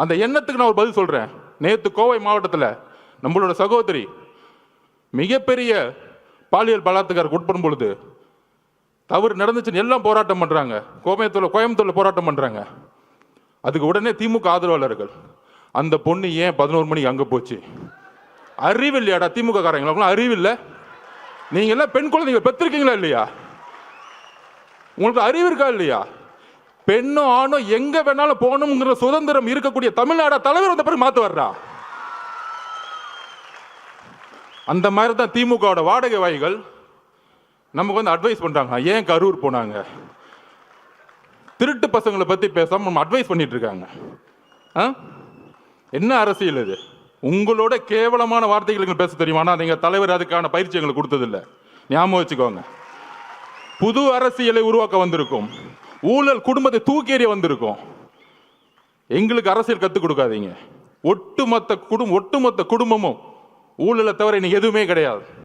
அந்த எண்ணத்துக்கு நான் ஒரு பதில் சொல்றேன். நேற்று கோவை மாவட்டத்தில் நம்மளோட சகோதரி மிகப்பெரிய பாலியல் பலாத்காரத்துக்கு உட்படும் பொழுது தவறு நடந்துச்சுன்னு எல்லாம் போராட்டம் பண்றாங்க. கோயம்புத்தூர்ல போராட்டம் பண்றாங்க. அதுக்கு உடனே திமுக ஆதரவாளர்கள் அந்த பொண்ணு ஏன் 11 மணிக்கு அங்க போச்சு? அறிவு இல்லையாடா திமுக காரங்களுக்குலாம்? அறிவு இல்லை? நீங்க எல்லாம் பெண் குழந்தைங்க பெற்றிருக்கீங்களா இல்லையா? உங்களுக்கு அறிவு இருக்கா இல்லையா? பெண்ணும் ஆணும் எங்க வேணாலும் போகணுங்கிற சுதந்திரம் இருக்கக்கூடிய தமிழ்நாடு தலைவர் வந்த பிறகு மாத்து வர்றா. அந்த மாதிரி தான் திமுக வாடகை வாய்கள் நமக்கு வந்து அட்வைஸ் பண்றாங்க. ஏன் கரூர் போனாங்க? திருட்டு பசங்களை பத்தி பேசாம நம்ம அட்வைஸ் பண்ணிட்டு இருக்காங்க. என்ன அரசியல் இது? உங்களோட கேவலமான வார்த்தைகள் பேச தெரியுமா? நீங்க தலைவர் அதுக்கான பயிற்சி எங்களுக்கு கொடுத்ததில்லை. ஞாபகம் வச்சுக்கோங்க. புது அரசியலை உருவாக்க வந்திருக்கும். ஊழல் குடும்பத்தை தூக்கி எறிய வந்திருக்கும். எங்களுக்கு அரசியல் கத்துக் கொடுக்காதீங்க. ஒட்டுமொத்த குடும்பமும் ஊழலை தவிர இன்னைக்கு எதுவுமே கிடையாது.